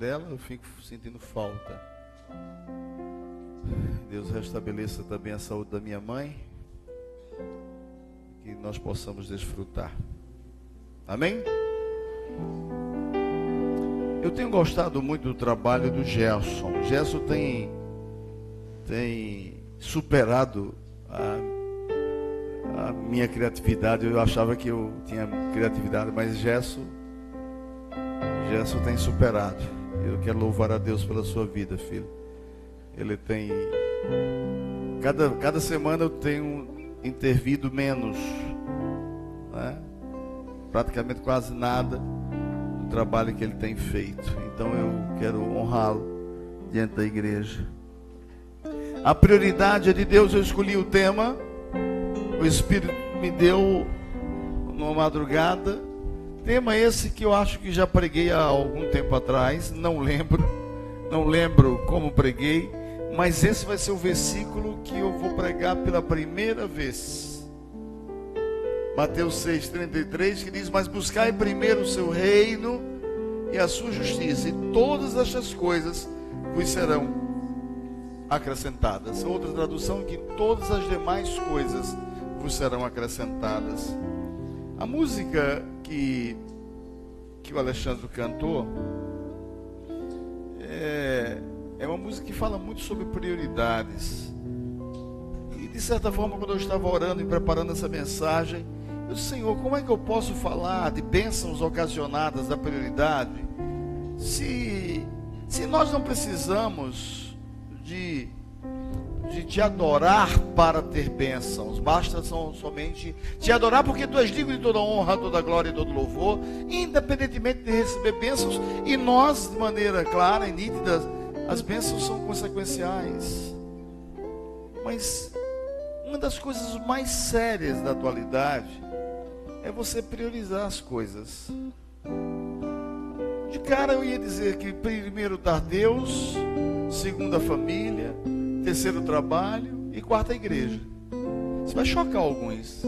dela, eu fico sentindo falta. Deus restabeleça também a saúde da minha mãe, que nós possamos desfrutar. Amém? Eu tenho gostado muito do trabalho do Gerson. Gerson tem superado a minha criatividade. Eu achava que eu tinha criatividade, mas Gerson tem superado. Eu quero louvar a Deus pela sua vida, filho. Ele tem... Cada semana eu tenho intervido menos, né? Praticamente quase nada do trabalho que ele tem feito. Então eu quero honrá-lo diante da igreja. A prioridade é de Deus. Eu escolhi o tema, o Espírito me deu numa madrugada. Tema esse que eu acho que já preguei há algum tempo atrás. Não lembro como preguei, mas esse vai ser o versículo que eu vou pregar pela primeira vez. Mateus 6,33, que diz: mas buscai primeiro o seu reino e a sua justiça, e todas estas coisas vos serão acrescentadas. Outra tradução, que todas as demais coisas vos serão acrescentadas. A música que o Alexandre cantou é uma música que fala muito sobre prioridades. E de certa forma, quando eu estava orando e preparando essa mensagem, eu disse: Senhor, como é que eu posso falar de bênçãos ocasionadas da prioridade se nós não precisamos de te adorar para ter bênçãos? Basta somente te adorar, porque tu és digno de toda honra, toda glória e todo louvor, independentemente de receber bênçãos. E nós, de maneira clara e nítida, as bênçãos são consequenciais. Mas uma das coisas mais sérias da atualidade é você priorizar as coisas. De cara eu ia dizer que primeiro dar Deus, segundo a família, terceiro trabalho e quarto a igreja. Isso vai chocar alguns.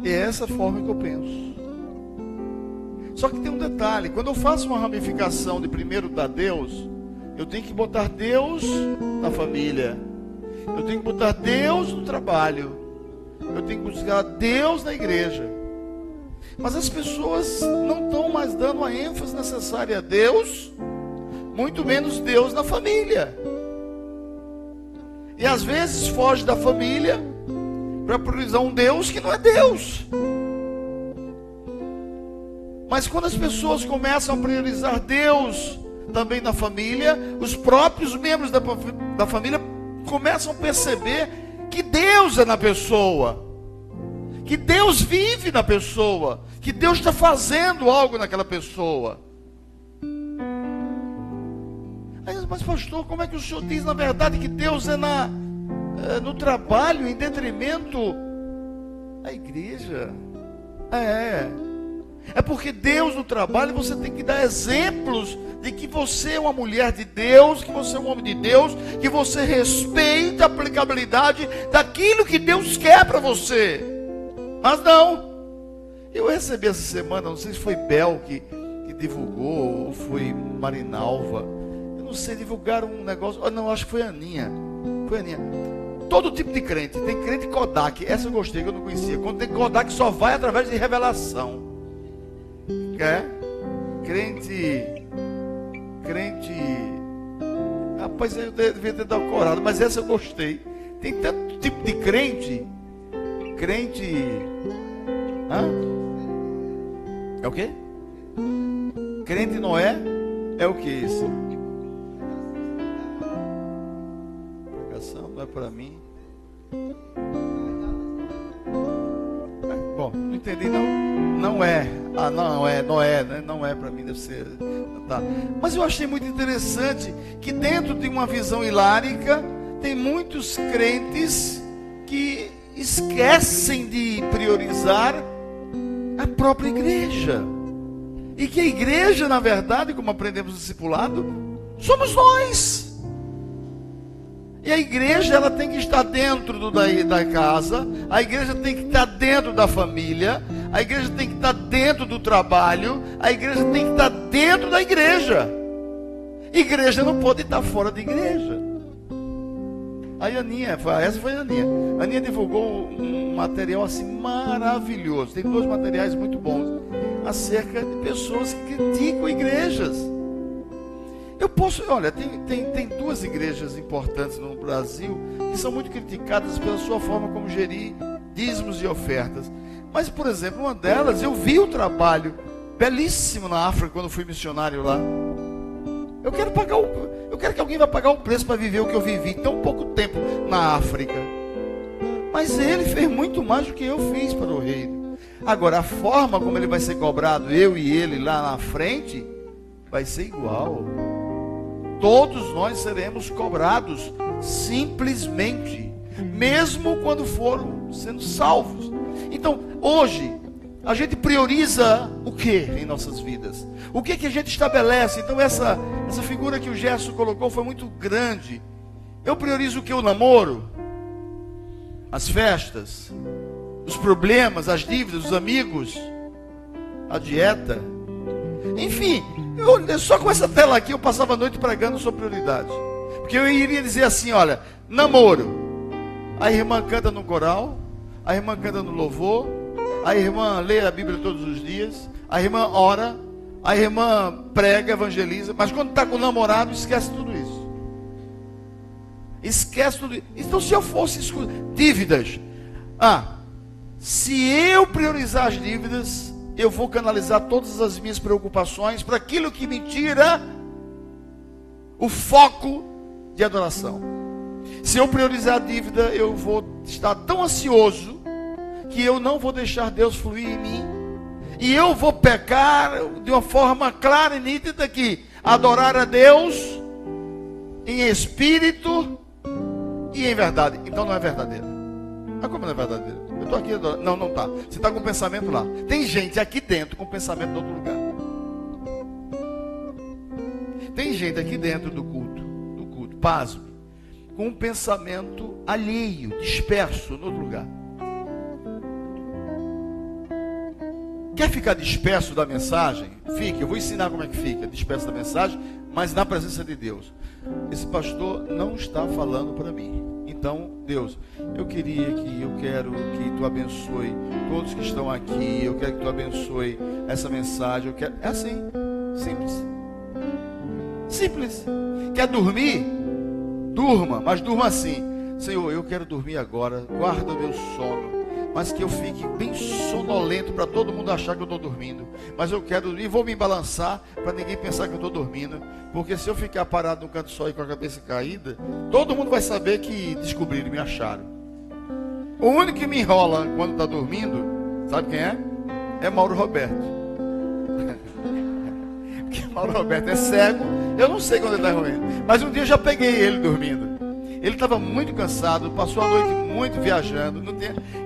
E é essa forma que eu penso. Só que tem um detalhe: quando eu faço uma ramificação de primeiro dar Deus, eu tenho que botar Deus na família, eu tenho que botar Deus no trabalho, eu tenho que buscar Deus na igreja. Mas as pessoas não estão mais dando a ênfase necessária a Deus, muito menos Deus na família. E às vezes foge da família para priorizar um Deus que não é Deus. Mas quando as pessoas começam a priorizar Deus também na família, os próprios membros da família começam a perceber que Deus é na pessoa, que Deus vive na pessoa, que Deus está fazendo algo naquela pessoa. Mas pastor, como é que o senhor diz na verdade que Deus é no trabalho em detrimento da igreja? É porque Deus no trabalho, você tem que dar exemplos de que você é uma mulher de Deus, que você é um homem de Deus, que você respeita a aplicabilidade daquilo que Deus quer para você. Mas não. Eu recebi essa semana, não sei se foi Bel que divulgou, ou foi Marinalva, eu não sei, divulgaram um negócio, não, acho que foi a Aninha. Foi a Aninha. Todo tipo de crente, tem crente Kodak, essa eu gostei, que eu não conhecia. Quando tem Kodak, só vai através de revelação. Crente, rapaz, eu devia ter decorado, mas essa eu gostei. Tem tanto tipo de crente, é o quê? Crente Noé, é o que isso? Pregação não é para mim. Bom, não entendi não é. Noé, né? Não é para mim, deve ser. Tá. Mas eu achei muito interessante que dentro de uma visão hilárica tem muitos crentes que esquecem de priorizar a própria igreja. E que a igreja, na verdade, como aprendemos no discipulado, somos nós. E a igreja, ela tem que estar dentro da casa, a igreja tem que estar dentro da família, a igreja tem que estar dentro do trabalho, a igreja tem que estar dentro da igreja. Igreja não pode estar fora da igreja. Aí essa foi a Aninha. A Aninha divulgou um material assim maravilhoso. Tem 2 materiais muito bons acerca de pessoas que criticam igrejas. Olha, tem 2 igrejas importantes no Brasil que são muito criticadas pela sua forma como gerir dízimos e ofertas. Mas, por exemplo, uma delas, eu vi o trabalho belíssimo na África quando fui missionário lá. Eu quero que alguém vá pagar o preço para viver o que eu vivi tão pouco tempo na África. Mas ele fez muito mais do que eu fiz para o reino. Agora, a forma como ele vai ser cobrado, eu e ele lá na frente, vai ser igual. Todos nós seremos cobrados simplesmente, mesmo quando foram sendo salvos. Então, hoje, a gente prioriza o que em nossas vidas? O que a gente estabelece? Então, essa figura que o Gerson colocou foi muito grande. Eu priorizo o que? O namoro? As festas? Os problemas? As dívidas? Os amigos? A dieta? Enfim, só com essa tela aqui eu passava a noite pregando sobre prioridade. Porque eu iria dizer assim, olha, namoro. A irmã canta no coral, a irmã canta no louvor, a irmã lê a Bíblia todos os dias, a irmã ora, a irmã prega, evangeliza, mas quando está com o namorado, esquece tudo isso. Esquece tudo isso. Então, se eu fosse dívidas, se eu priorizar as dívidas, eu vou canalizar todas as minhas preocupações para aquilo que me tira o foco de adoração. Se eu priorizar a dívida, eu vou estar tão ansioso que eu não vou deixar Deus fluir em mim. E eu vou pecar de uma forma clara e nítida que adorar a Deus em espírito e em verdade. Então não é verdadeiro. Mas como não é verdadeiro? Eu estou aqui adorando. Não está. Você está com o pensamento lá. Tem gente aqui dentro com o pensamento em outro lugar. Tem gente aqui dentro do culto, pasme, com um pensamento alheio, disperso no outro lugar. Quer ficar disperso da mensagem? Fique, eu vou ensinar como é que fica, disperso da mensagem, mas na presença de Deus. Esse pastor não está falando para mim. Então, Deus, eu quero que Tu abençoe todos que estão aqui, eu quero que Tu abençoe essa mensagem, é assim, simples. Quer dormir? Durma, mas durma assim. Senhor, eu quero dormir agora, guarda o meu sono, mas que eu fique bem sonolento para todo mundo achar que eu estou dormindo. Mas eu quero, e vou me balançar para ninguém pensar que eu estou dormindo, porque se eu ficar parado num canto só e com a cabeça caída, todo mundo vai saber que descobriram, me acharam. O único que me enrola quando está dormindo, sabe quem é? É Mauro Roberto. Porque Mauro Roberto é cego, eu não sei quando ele está dormindo, mas um dia eu já peguei ele dormindo. Ele estava muito cansado, passou a noite muito viajando,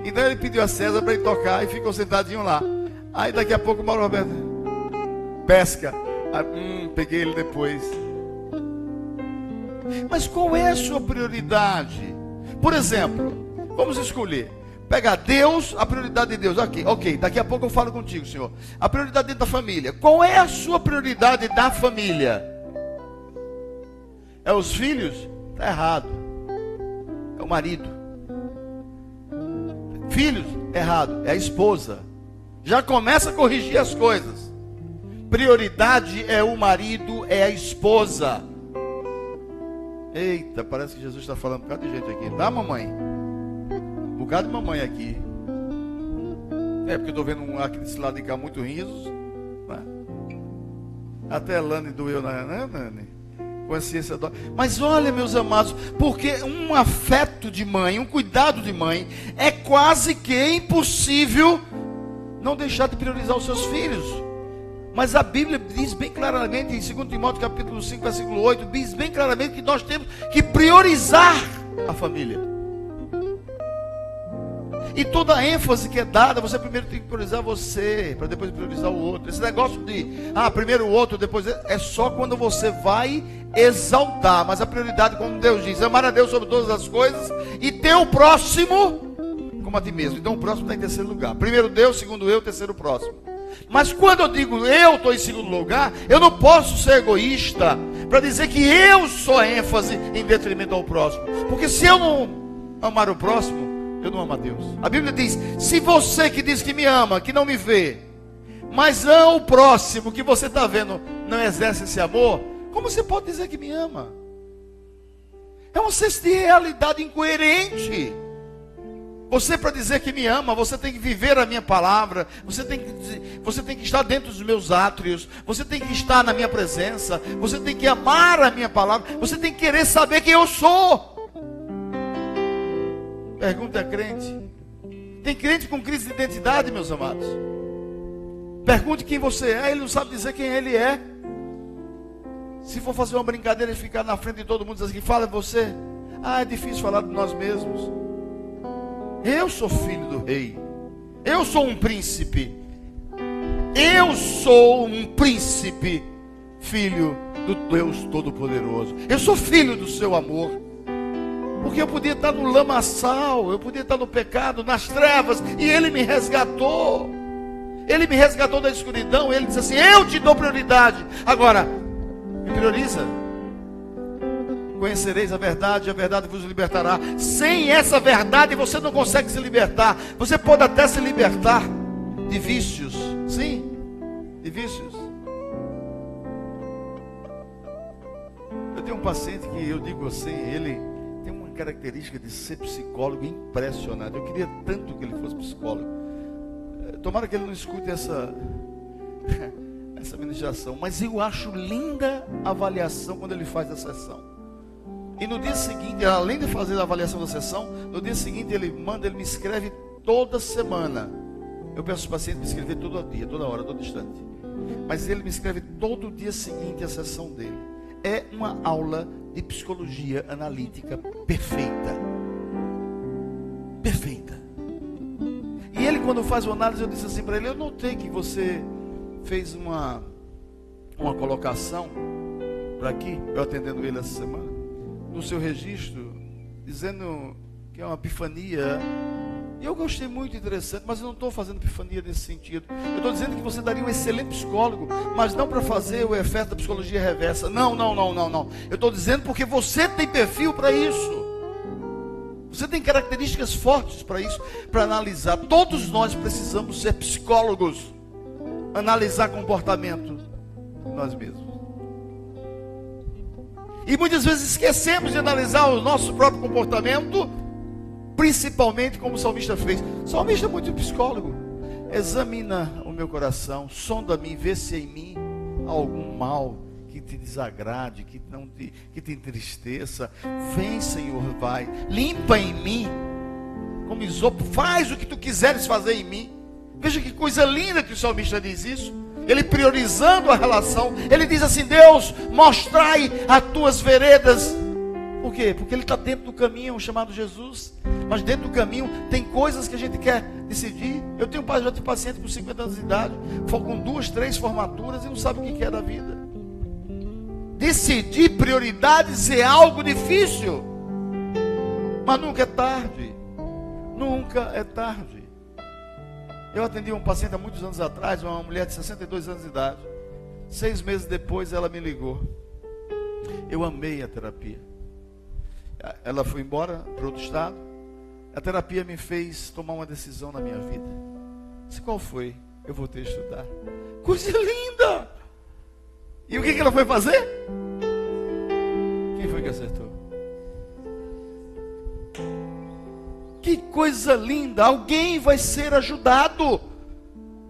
então ele pediu a César para ele tocar e ficou sentadinho lá. Aí daqui a pouco o Mauro Roberto pesca. Peguei ele depois. Mas qual é a sua prioridade? Por exemplo, vamos escolher. Pega Deus, a prioridade de Deus. Ok, daqui a pouco eu falo contigo, Senhor. A prioridade da família. Qual é a sua prioridade da família? É os filhos? Está errado. É o marido. Filhos? Errado. É a esposa. Já começa a corrigir as coisas. Prioridade é o marido, é a esposa. Eita, parece que Jesus está falando um bocado de gente aqui. Tá, mamãe? Um bocado de mamãe aqui. É porque eu estou vendo aqui desse lado de cá muito risos. Né? Até a Lani doeu, né, Nani? Consciência dói. Mas olha, meus amados, porque um afeto de mãe, um cuidado de mãe, é quase que impossível não deixar de priorizar os seus filhos. Mas a Bíblia diz bem claramente, em 2 Timóteo capítulo 5, versículo 8, diz bem claramente que nós temos que priorizar a família. E toda a ênfase que é dada, você primeiro tem que priorizar você, para depois priorizar o outro. Esse negócio de, primeiro o outro, depois é só quando você vai exaltar. Mas a prioridade, como Deus diz, amar a Deus sobre todas as coisas e ter o próximo como a ti mesmo. Então o próximo está em terceiro lugar. Primeiro Deus, segundo eu, terceiro o próximo. Mas quando eu digo eu estou em segundo lugar, eu não posso ser egoísta para dizer que eu sou a ênfase em detrimento ao próximo. Porque se eu não amar o próximo, eu não amo a Deus. A Bíblia diz: se você que diz que me ama, que não me vê, mas ama o próximo que você está vendo, não exerce esse amor, como você pode dizer que me ama? É um senso de realidade incoerente. Você, para dizer que me ama, você tem que viver a minha palavra, você tem que estar dentro dos meus átrios, você tem que estar na minha presença, você tem que amar a minha palavra, você tem que querer saber quem eu sou. Pergunta a crente. Tem crente com crise de identidade, meus amados. Pergunte quem você é, ele não sabe dizer quem ele é. Se for fazer uma brincadeira e ficar na frente de todo mundo, diz assim: fala você. É difícil falar de nós mesmos. Eu sou filho do rei. Eu sou um príncipe. Eu sou um príncipe, filho do Deus Todo-Poderoso. Eu sou filho do seu amor. Porque eu podia estar no lamaçal, eu podia estar no pecado, nas trevas, e Ele me resgatou. Ele me resgatou da escuridão. Ele disse assim: eu te dou prioridade. Agora, me prioriza. Conhecereis a verdade vos libertará. Sem essa verdade você não consegue se libertar. Você pode até se libertar de vícios. Sim, de vícios. Eu tenho um paciente que eu digo assim, ele tem uma característica de ser psicólogo impressionante. Eu queria tanto que ele fosse psicólogo. Tomara que ele não escute essa ministração. Mas eu acho linda a avaliação quando ele faz a sessão. E no dia seguinte, além de fazer a avaliação da sessão, no dia seguinte ele me escreve toda semana. Eu peço aos pacientes me escrever todo dia, toda hora, todo instante. Mas ele me escreve todo dia seguinte a sessão dele. É uma aula de psicologia analítica perfeita. Perfeita. E ele, quando faz uma análise, eu disse assim para ele: eu notei que você fez uma colocação para aqui, eu atendendo ele essa semana, no seu registro, dizendo que é uma epifania. E eu gostei, muito interessante, mas eu não estou fazendo epifania nesse sentido. Eu estou dizendo que você daria um excelente psicólogo, mas não para fazer o efeito da psicologia reversa. Não. Eu estou dizendo porque você tem perfil para isso. Você tem características fortes para isso, para analisar. Todos nós precisamos ser psicólogos, analisar comportamento de nós mesmos. E muitas vezes esquecemos de analisar o nosso próprio comportamento, principalmente como o salmista fez. O salmista é muito psicólogo. Examina o meu coração, sonda-me, vê se em mim há algum mal que te desagrade, que te entristeça. Vem, Senhor, vai, limpa em mim como isopo, faz o que tu quiseres fazer em mim. Veja que coisa linda que o salmista diz isso. Ele priorizando a relação, ele diz assim: Deus, mostrai as tuas veredas. Por quê? Porque ele está dentro do caminho chamado Jesus. Mas dentro do caminho tem coisas que a gente quer decidir. Eu tenho já tenho paciente com 50 anos de idade, com 2, 3 formaturas e não sabe o que quer da vida. Decidir prioridades é algo difícil, mas nunca é tarde. Nunca é tarde. Eu atendi um paciente há muitos anos atrás, uma mulher de 62 anos de idade. 6 meses depois ela me ligou. Eu amei a terapia. Ela foi embora para outro estado. A terapia me fez tomar uma decisão na minha vida. Disse: qual foi? Eu voltei a estudar. Coisa linda! E o que ela foi fazer? Quem foi que acertou? Que coisa linda! Alguém vai ser ajudado.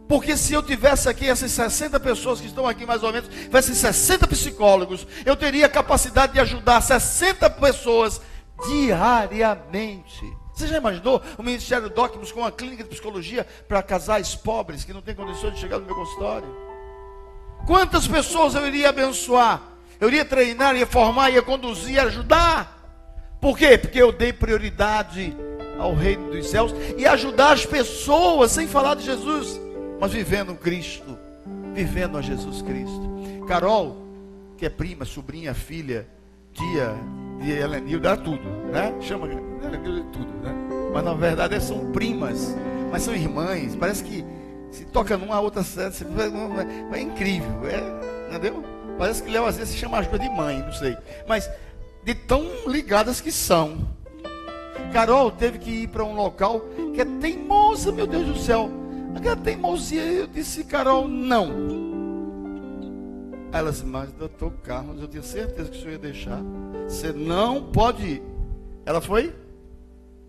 Porque se eu tivesse aqui essas 60 pessoas que estão aqui mais ou menos, tivessem 60 psicólogos, eu teria a capacidade de ajudar 60 pessoas diariamente. Você já imaginou o Ministério Docmus com uma clínica de psicologia para casais pobres que não têm condições de chegar no meu consultório? Quantas pessoas eu iria abençoar? Eu iria treinar, ia formar, ia conduzir, ia ajudar. Por quê? Porque eu dei prioridade ao reino dos céus e ajudar as pessoas sem falar de Jesus, mas vivendo Cristo, vivendo a Jesus Cristo. Carol, que é prima, sobrinha, filha, tia de Helenilda, dá tudo, né? Chama Helenilda de tudo, né? Mas na verdade são primas, mas são irmãs. Parece que se toca numa, a outra certa, é incrível, entendeu? Parece que Léo às vezes se chama as coisas de mãe, não sei, mas de tão ligadas que são. Carol teve que ir para um local que é teimosa, meu Deus do céu. Aquela teimosia, eu disse, Carol, não. Aí ela disse, mas doutor Carlos, eu tinha certeza que o senhor ia deixar. Você não pode ir. Ela foi?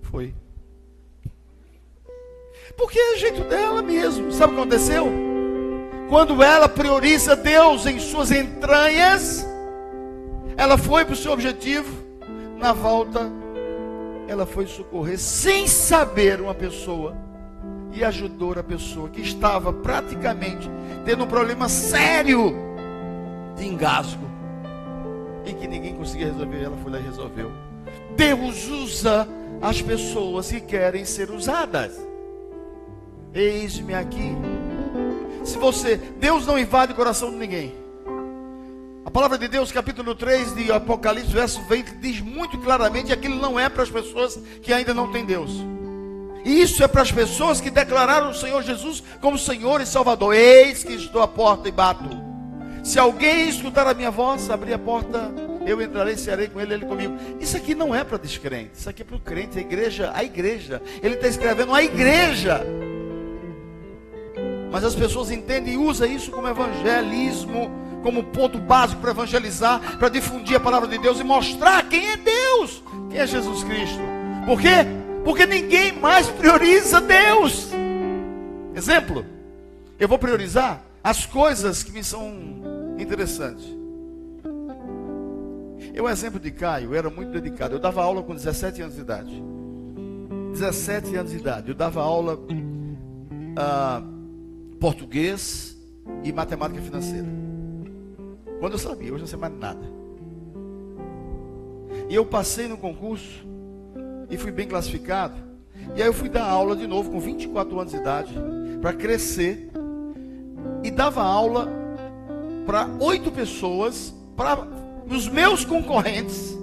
Foi. Porque é o jeito dela mesmo. Sabe o que aconteceu? Quando ela prioriza Deus em suas entranhas, ela foi para o seu objetivo. Na volta, ela foi socorrer sem saber uma pessoa, e ajudou a pessoa que estava praticamente tendo um problema sério de engasgo e que ninguém conseguia resolver. Ela foi lá e resolveu. Deus usa as pessoas que querem ser usadas. Eis-me aqui. Se você, Deus não invade o coração de ninguém. A palavra de Deus, capítulo 3 de Apocalipse, verso 20, diz muito claramente que aquilo não é para as pessoas que ainda não têm Deus. E isso é para as pessoas que declararam o Senhor Jesus como Senhor e Salvador. Eis que estou à porta e bato. Se alguém escutar a minha voz, abrir a porta, eu entrarei, cearei com ele, ele comigo. Isso aqui não é para descrente, isso aqui é para o crente, a igreja. Ele está escrevendo a igreja. Mas as pessoas entendem e usam isso como evangelismo, como ponto básico para evangelizar, para difundir a palavra de Deus e mostrar quem é Deus, quem é Jesus Cristo. Por quê? Porque ninguém mais prioriza Deus. Exemplo, eu vou priorizar as coisas que me são interessantes. Eu, exemplo de Caio, eu era muito dedicado. Eu dava aula com 17 anos de idade. 17 anos de idade. Eu dava aula português e matemática financeira. Quando eu sabia, hoje não sei mais nada. E eu passei no concurso e fui bem classificado. E aí eu fui dar aula de novo com 24 anos de idade, para crescer. E dava aula para 8 pessoas, para os meus concorrentes,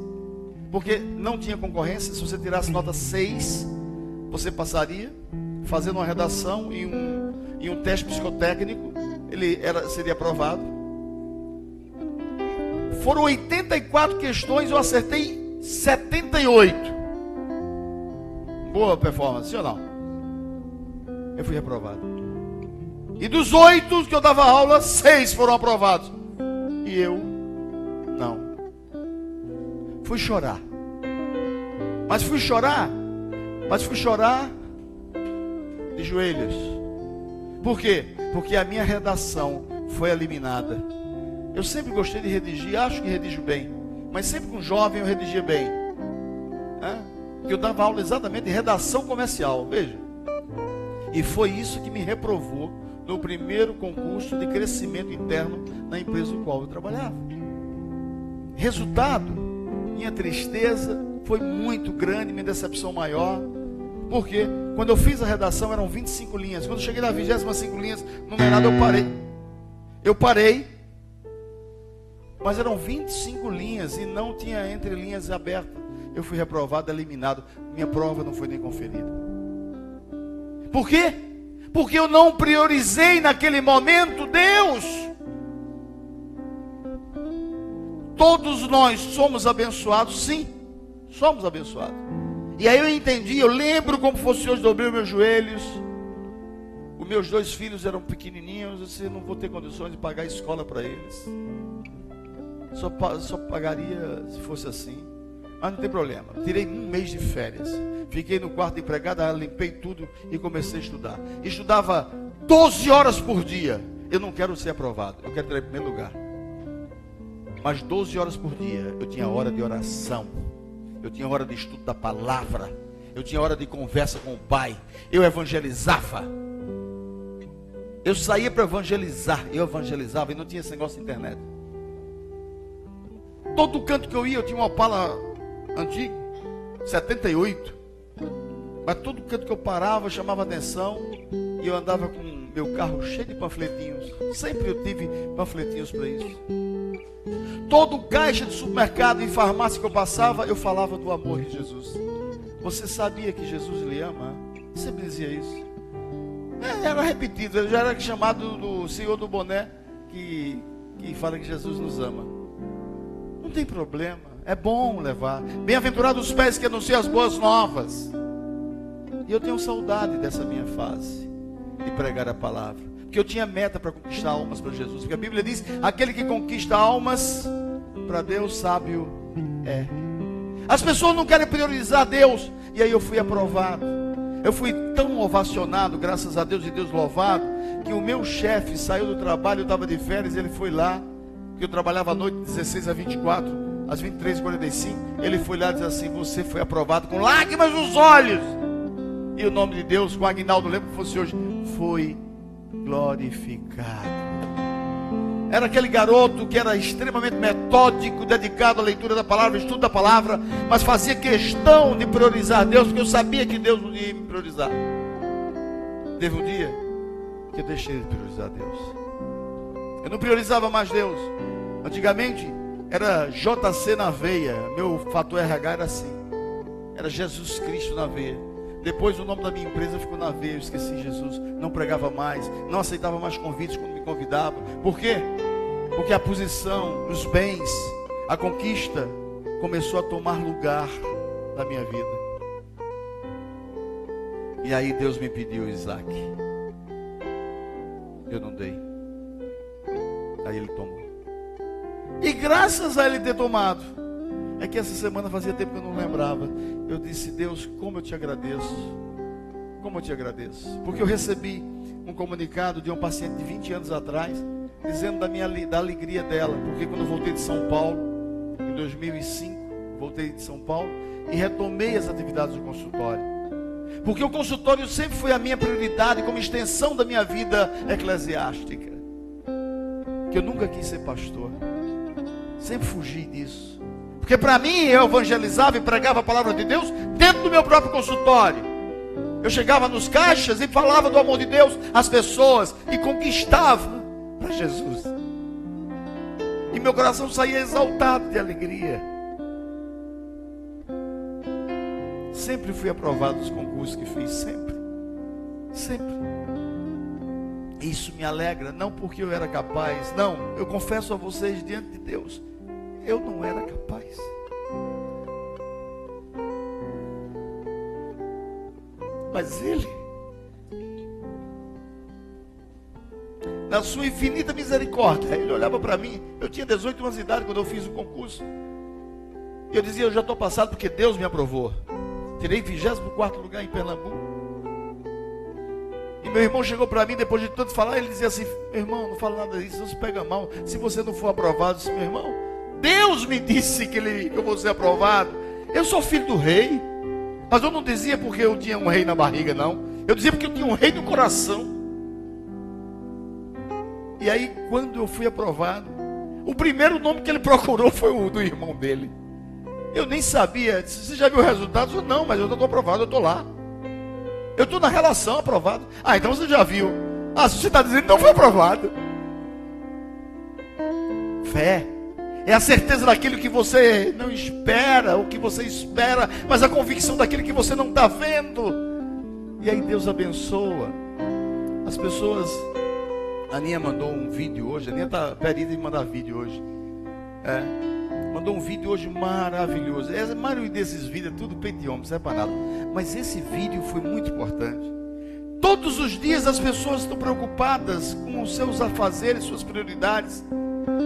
porque não tinha concorrência. Se você tirasse nota 6, você passaria, fazendo uma redação e um teste psicotécnico, seria aprovado. Foram 84 questões, eu acertei 78. Boa performance, sim ou não? Eu fui reprovado. E dos 8 que eu dava aula, 6 foram aprovados. E eu não. Fui chorar. Mas fui chorar de joelhos. Por quê? Porque a minha redação foi eliminada. Eu sempre gostei de redigir, acho que redijo bem. Mas sempre com jovem eu redigia bem. Eu dava aula exatamente de redação comercial, veja. E foi isso que me reprovou no primeiro concurso de crescimento interno na empresa no qual eu trabalhava. Resultado, minha tristeza foi muito grande, minha decepção maior. Porque quando eu fiz a redação eram 25 linhas. Quando eu cheguei na 25 linhas numerada, eu parei. Mas eram 25 linhas e não tinha entre linhas abertas. Eu fui reprovado, eliminado. Minha prova não foi nem conferida. Por quê? Porque eu não priorizei naquele momento Deus. Todos nós somos abençoados, sim. Somos abençoados. E aí eu entendi, eu lembro como fosse hoje, dobrei os meus joelhos. Os meus 2 filhos eram pequenininhos, eu disse, não vou ter condições de pagar a escola para eles. Só pagaria se fosse assim. Mas não tem problema. Tirei 1 mês de férias. Fiquei no quarto de empregada, limpei tudo e comecei a estudar. Estudava 12 horas por dia. Eu não quero ser aprovado, eu quero ter em primeiro lugar. Mas 12 horas por dia. Eu tinha hora de oração. Eu tinha hora de estudo da palavra. Eu tinha hora de conversa com o Pai. Eu evangelizava. Eu saía para evangelizar. Eu evangelizava e não tinha esse negócio de internet. Todo canto que eu ia, eu tinha uma Opala antiga, 78. Mas todo canto que eu parava chamava atenção. E eu andava com meu carro cheio de panfletinhos. Sempre eu tive panfletinhos para isso. Todo caixa de supermercado e farmácia que eu passava, eu falava do amor de Jesus. Você sabia que Jesus lhe ama? Eu sempre dizia isso. Era repetido, eu já era chamado do Senhor do Boné, que fala que Jesus nos ama. Não tem problema, é bom levar. Bem-aventurados os pés que anunciam as boas novas. E eu tenho saudade dessa minha fase de pregar a palavra, porque eu tinha meta para conquistar almas para Jesus, porque a Bíblia diz, aquele que conquista almas para Deus, sábio é. As pessoas não querem priorizar Deus, e aí eu fui aprovado, eu fui tão ovacionado, graças a Deus, e Deus louvado, que o meu chefe saiu do trabalho, eu estava de férias, ele foi lá, que eu trabalhava à noite, 16 a 24, às 23h45, ele foi lá e disse assim, você foi aprovado com lágrimas nos olhos, e o nome de Deus, com Aguinaldo, lembro que fosse hoje, foi glorificado. Era aquele garoto que era extremamente metódico, dedicado à leitura da palavra, estudo da palavra, mas fazia questão de priorizar Deus, porque eu sabia que Deus não ia me priorizar. Teve um dia que eu deixei de priorizar Deus. Eu não priorizava mais Deus. Antigamente era JC na veia, meu fator RH era assim, era Jesus Cristo na veia. Depois o nome da minha empresa ficou na veia, eu esqueci Jesus, não pregava mais, não aceitava mais convites quando me convidavam. Por quê? Porque a posição, os bens, a conquista começou a tomar lugar na minha vida. E aí Deus me pediu Isaac. Eu não dei. Aí ele tomou. E graças a ele ter tomado, é que essa semana fazia tempo que eu não lembrava. Eu disse, Deus, como eu te agradeço. Como eu te agradeço. Porque eu recebi um comunicado de um paciente de 20 anos atrás, dizendo da alegria dela. Porque quando eu voltei de São Paulo, em 2005, voltei de São Paulo e retomei as atividades do consultório. Porque o consultório sempre foi a minha prioridade como extensão da minha vida eclesiástica. Que eu nunca quis ser pastor. Sempre fugi disso. Porque para mim, eu evangelizava e pregava a palavra de Deus dentro do meu próprio consultório. Eu chegava nos caixas e falava do amor de Deus às pessoas e conquistava para Jesus. E meu coração saía exaltado de alegria. Sempre fui aprovado nos concursos que fiz, sempre. Sempre. Isso me alegra, não porque eu era capaz, não, eu confesso a vocês diante de Deus, eu não era capaz. Mas Ele, na sua infinita misericórdia, Ele olhava para mim. Eu tinha 18 anos de idade quando eu fiz o concurso. E eu dizia, eu já estou passado porque Deus me aprovou. Tirei 24º lugar em Pernambuco. E meu irmão chegou para mim, depois de tanto falar, ele dizia assim, meu irmão, não fala nada disso, não se pega mal. Se você não for aprovado, eu disse, meu irmão, Deus me disse que eu vou ser aprovado. Eu sou filho do rei. Mas eu não dizia porque eu tinha um rei na barriga, não. Eu dizia porque eu tinha um rei no coração. E aí, quando eu fui aprovado, o primeiro nome que ele procurou foi o do irmão dele. Eu nem sabia. Você já viu o resultado? Eu disse, não, mas eu não estou aprovado, eu estou lá. Eu estou na relação aprovado. Ah, então você já viu. Ah, se você está dizendo, não foi aprovado. Fé é a certeza daquilo que você não espera, o que você espera, mas a convicção daquilo que você não está vendo. E aí Deus abençoa. As pessoas... A Aninha mandou um vídeo hoje. A Aninha está perida em mandar vídeo hoje. Mandou um vídeo hoje maravilhoso. A maioria desses vídeos é tudo peito de homem, não serve para nada. Mas esse vídeo foi muito importante. Todos os dias as pessoas estão preocupadas com os seus afazeres, suas prioridades.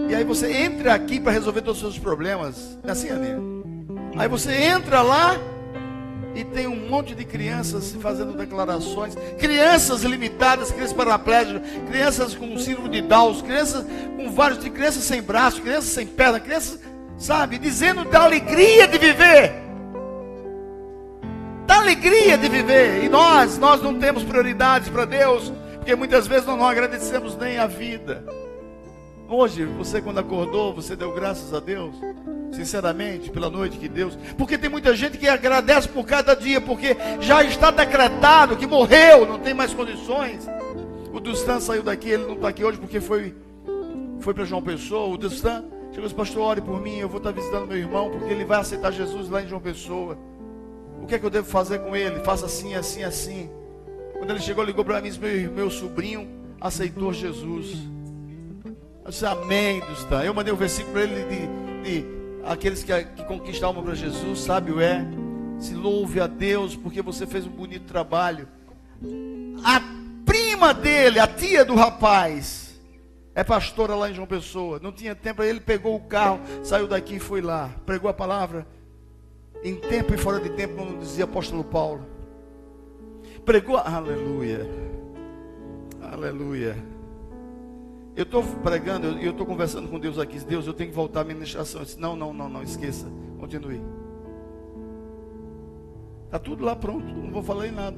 E aí você entra aqui para resolver todos os seus problemas. É assim, Aninha? Aí você entra lá e tem um monte de crianças fazendo declarações. Crianças limitadas, crianças paraplégicas, crianças com síndrome de Down, crianças com vários de crianças sem braço, crianças sem perna, crianças, sabe, dizendo da alegria de viver. Da alegria de viver. E nós não temos prioridades para Deus, porque muitas vezes nós não agradecemos nem a vida. Hoje, você quando acordou, você deu graças a Deus. Sinceramente, pela noite que Deus... Porque tem muita gente que agradece por cada dia, porque já está decretado que morreu, não tem mais condições. O Dustan saiu daqui, ele não está aqui hoje porque foi para João Pessoa. O Dustan chegou e disse: pastor, ore por mim, eu vou estar visitando meu irmão, porque ele vai aceitar Jesus lá em João Pessoa. O que é que eu devo fazer com ele? Faça assim, assim, assim. Quando ele chegou, ligou para mim e disse: meu sobrinho aceitou Jesus. Eu disse: amém, Dustan. Eu mandei um versículo para ele de aqueles que conquistam a alma para Jesus, sabe o é? Se louve a Deus porque você fez um bonito trabalho. A prima dele, a tia do rapaz, é pastora lá em João Pessoa. Não tinha tempo, aí ele pegou o carro, saiu daqui e foi lá. Pregou a palavra em tempo e fora de tempo, como dizia o apóstolo Paulo. Pregou, aleluia, aleluia. Eu estou pregando, eu estou conversando com Deus aqui. Deus, eu tenho que voltar à ministração. Eu disse: não, esqueça, continue. Está tudo lá pronto, não vou falar em nada.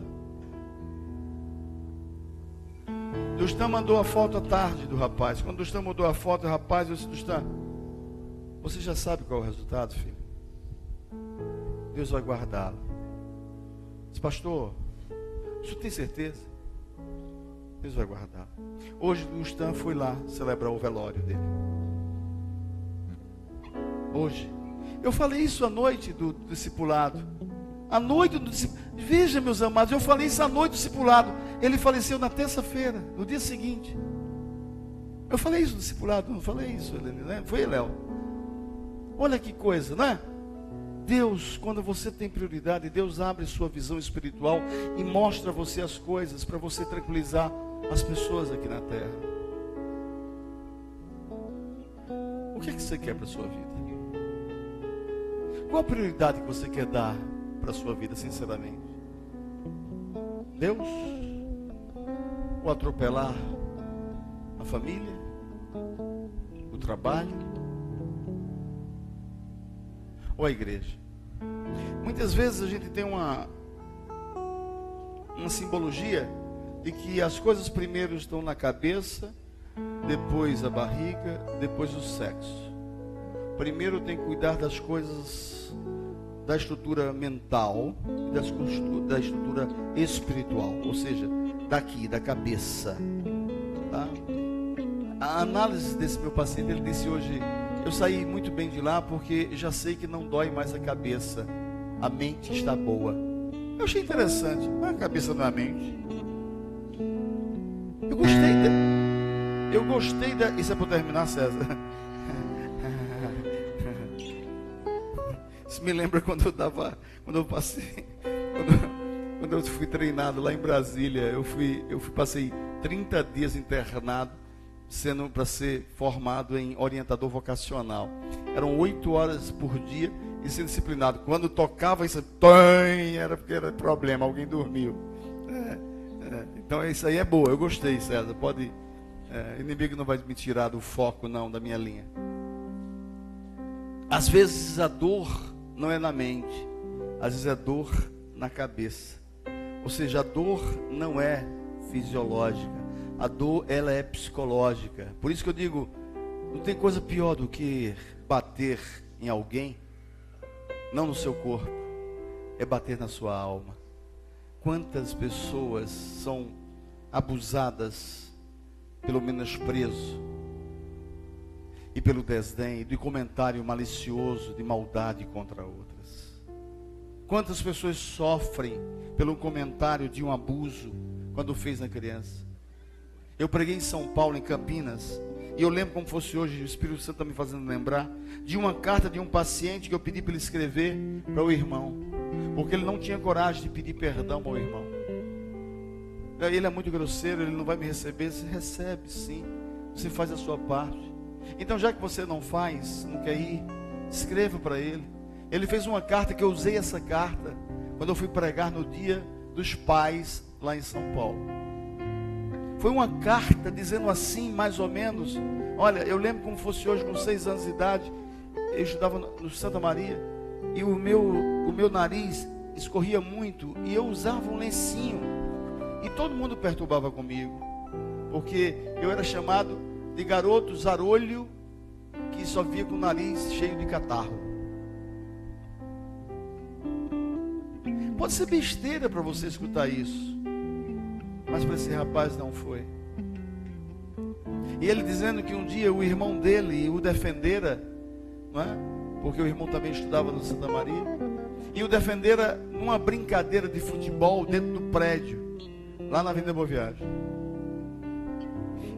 Dustan mandou a foto à tarde do rapaz. Quando Dustan mandou a foto do rapaz, eu disse: Dustan, você já sabe qual é o resultado, filho? Deus vai guardá-lo. Disse: pastor, o senhor tem certeza? Deus vai guardar. Hoje o Dustan foi lá celebrar o velório dele. Hoje. Eu falei isso à noite do discipulado. À noite do discipulado. Veja, meus amados, eu falei isso à noite do discipulado. Ele faleceu na terça-feira, no dia seguinte. Eu falei isso no discipulado, não falei isso, né? Foi, Léo? Olha que coisa, não é? Deus, quando você tem prioridade, Deus abre sua visão espiritual e mostra a você as coisas para você tranquilizar as pessoas aqui na terra. O que é que você quer para a sua vida? Qual a prioridade que você quer dar para a sua vida, sinceramente? Deus? Ou atropelar a família? O trabalho? Ou a igreja? Muitas vezes a gente tem uma simbologia de que as coisas primeiro estão na cabeça, depois a barriga, depois o sexo. Primeiro tem que cuidar das coisas da estrutura mental e da estrutura espiritual, ou seja, daqui, da cabeça, tá? A análise desse meu paciente, ele disse hoje: eu saí muito bem de lá porque já sei que não dói mais a cabeça, a mente está boa. Eu achei interessante. Não é a cabeça, não é a mente. Eu gostei da... Isso é para terminar, César? Isso me lembra quando eu fui treinado lá em Brasília. Passei 30 dias internado, sendo para ser formado em orientador vocacional. Eram 8 horas por dia e sendo disciplinado. Quando tocava isso, era porque era problema, alguém dormiu. Então isso aí é boa, eu gostei, César. Pode, inimigo não vai me tirar do foco, não, da minha linha. Às vezes a dor não é na mente, às vezes é dor na cabeça. Ou seja, a dor não é fisiológica, a dor ela é psicológica. Por isso que eu digo, não tem coisa pior do que bater em alguém, não no seu corpo, é bater na sua alma. Quantas pessoas são abusadas pelo menosprezo e pelo desdém, de comentário malicioso, de maldade contra outras. Quantas pessoas sofrem pelo comentário de um abuso quando fez na criança. Eu preguei em São Paulo, em Campinas, e eu lembro como fosse hoje, o Espírito Santo está me fazendo lembrar de uma carta de um paciente que eu pedi para ele escrever para o irmão, porque ele não tinha coragem de pedir perdão ao irmão. Ele é muito grosseiro, ele não vai me receber. Você recebe sim, você faz a sua parte. Então, já que você não faz, não quer ir, escreva para ele. Ele fez uma carta, que eu usei essa carta quando eu fui pregar no Dia dos Pais lá em São Paulo. Foi uma carta dizendo assim, mais ou menos. Olha, eu lembro como fosse hoje, com 6 anos de idade, eu estudava no Santa Maria, e o meu nariz escorria muito, e eu usava um lencinho, e todo mundo perturbava comigo, porque eu era chamado de garoto zarolho, que só via com o nariz cheio de catarro. Pode ser besteira para você escutar isso, mas para esse rapaz não foi. E ele dizendo que um dia o irmão dele o defendera, não é? Porque o irmão também estudava no Santa Maria, e o defendera numa brincadeira de futebol dentro do prédio, lá na Avenida Boa Viagem.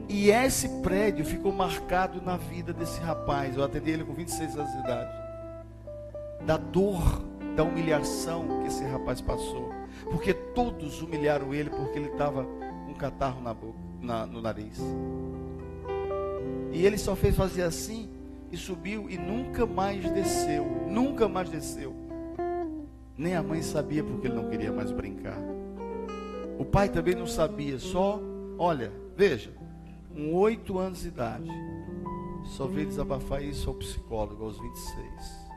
E esse prédio ficou marcado na vida desse rapaz. Eu atendi ele com 26 anos de idade. Da dor, da humilhação que esse rapaz passou. Porque todos humilharam ele porque ele estava com um catarro na boca, no nariz. E ele só fez fazer assim e subiu e nunca mais desceu. Nunca mais desceu. Nem a mãe sabia porque ele não queria mais brincar. O pai também não sabia. Só, olha, veja, com 8 anos de idade, só veio desabafar isso ao psicólogo aos 26.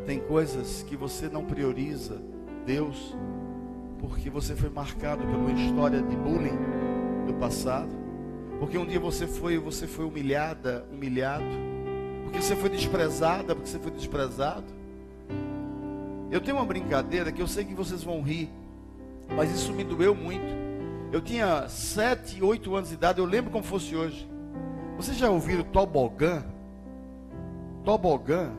Tem coisas que você não prioriza Deus porque você foi marcado por uma história de bullying do passado, porque um dia você foi humilhado, porque você foi desprezada, porque você foi desprezado. Eu tenho uma brincadeira que eu sei que vocês vão rir, mas isso me doeu muito. Eu tinha 7, 8 anos de idade, eu lembro como fosse hoje. Vocês já ouviram tobogã? Tobogã?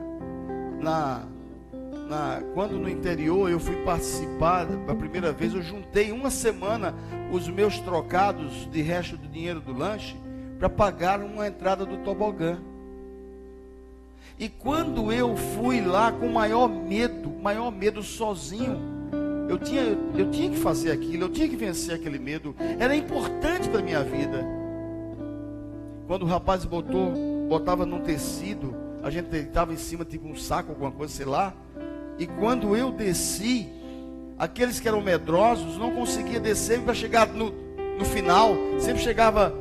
Quando no interior eu fui participar pela primeira vez, eu juntei uma semana os meus trocados de resto do dinheiro do lanche para pagar uma entrada do tobogã. E quando eu fui lá com maior medo sozinho, eu tinha que fazer aquilo, eu tinha que vencer aquele medo, era importante para a minha vida. Quando o rapaz botava num tecido, a gente deitava em cima, tipo um saco, alguma coisa, sei lá. E quando eu desci, aqueles que eram medrosos não conseguiam descer para chegar no final, sempre chegava